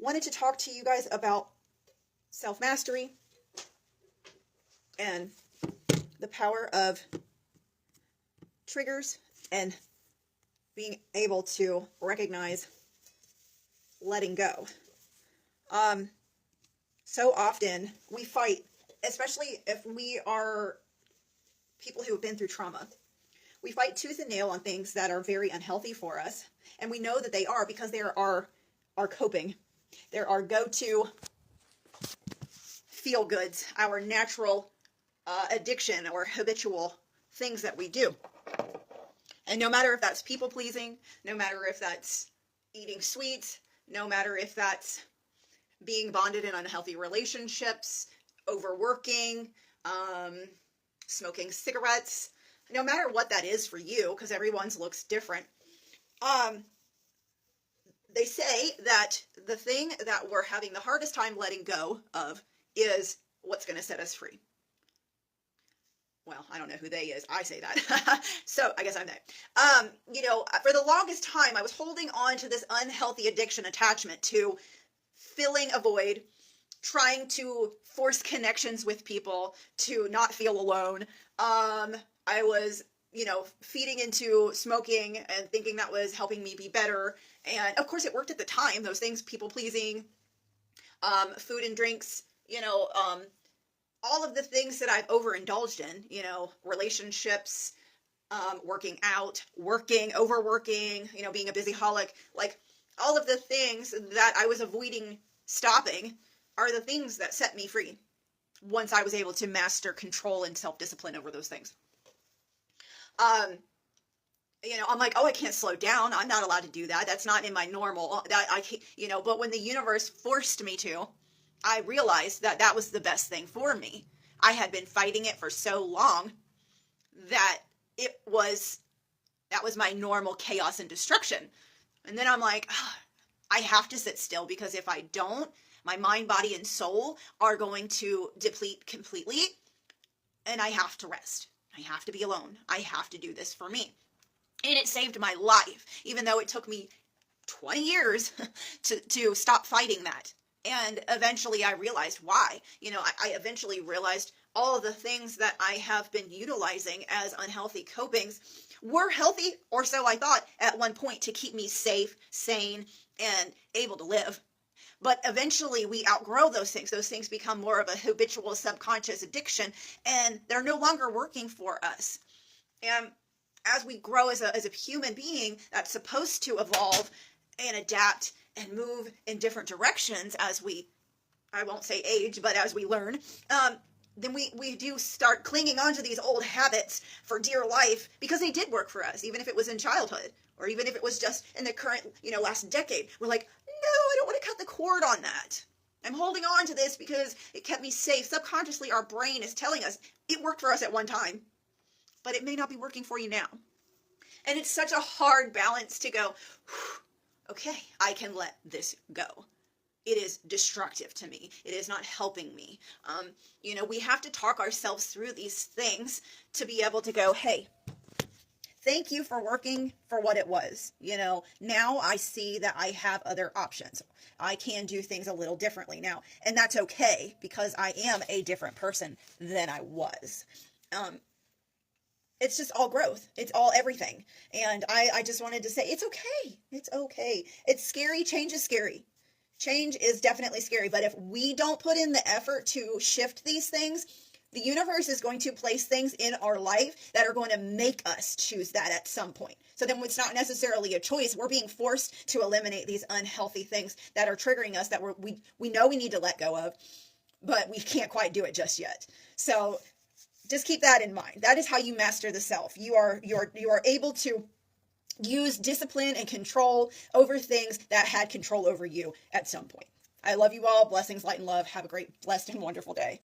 wanted to talk to you guys about self-mastery and the power of triggers and being able to recognize letting go. So often we fight, especially if we are people who have been through trauma. We fight tooth and nail on things that are very unhealthy for us, and we know that they are because they are our coping. They're our go-to feel goods, our natural addiction or habitual things that we do. And no matter if that's people pleasing, no matter if that's eating sweets, no matter if that's being bonded in unhealthy relationships, overworking, smoking cigarettes, no matter what that is for you, because everyone's looks different. They say that the thing that we're having the hardest time letting go of is what's going to set us free. Well, I don't know who they is. I say that. So I guess I'm they. For the longest time, I was holding on to this unhealthy addiction attachment to filling a void, trying to force connections with people to not feel alone. I was, feeding into smoking and thinking that was helping me be better. And of course it worked at the time, those things, people pleasing, food and drinks, all of the things that I've overindulged in, relationships, working out, overworking, being a busyholic, like all of the things that I was avoiding stopping are the things that set me free once I was able to master control and self-discipline over those things. I'm like, oh, I can't slow down. I'm not allowed to do that. That's not in my normal, that I can't, but when the universe forced me to, I realized that that was the best thing for me. I had been fighting it for so long that that was my normal chaos and destruction. And then I'm like, I have to sit still, because if I don't, my mind, body, and soul are going to deplete completely, and I have to rest. I have to be alone. I have to do this for me. And it saved my life, even though it took me 20 years to stop fighting that. And eventually I realized why. I eventually realized all of the things that I have been utilizing as unhealthy copings were healthy, or so I thought at one point, to keep me safe, sane, and able to live. But eventually we outgrow those things. Those things become more of a habitual subconscious addiction, and they're no longer working for us. And as we grow as a human being that's supposed to evolve and adapt and move in different directions as we, I won't say age, but as we learn, then we do start clinging onto these old habits for dear life, because they did work for us, even if it was in childhood, or even if it was just in the current, last decade. We're like, no, I don't want to cut the cord on that. I'm holding on to this because it kept me safe. Subconsciously, our brain is telling us it worked for us at one time, but it may not be working for you now. And it's such a hard balance to go, okay, I can let this go. It is destructive to me. It is not helping me. We have to talk ourselves through these things to be able to go, hey, thank you for working for what it was. Now I see that I have other options. I can do things a little differently now. And that's okay, because I am a different person than I was. It's just all growth. It's all everything. And I just wanted to say, it's okay. It's okay. It's scary. Change is scary. Change is definitely scary. But if we don't put in the effort to shift these things, the universe is going to place things in our life that are going to make us choose that at some point. So then it's not necessarily a choice. We're being forced to eliminate these unhealthy things that are triggering us, that we know we need to let go of, but we can't quite do it just yet. So just keep that in mind. That is how you master the self. You are able to use discipline and control over things that had control over you at some point. I love you all. Blessings, light, and love. Have a great, blessed, and wonderful day.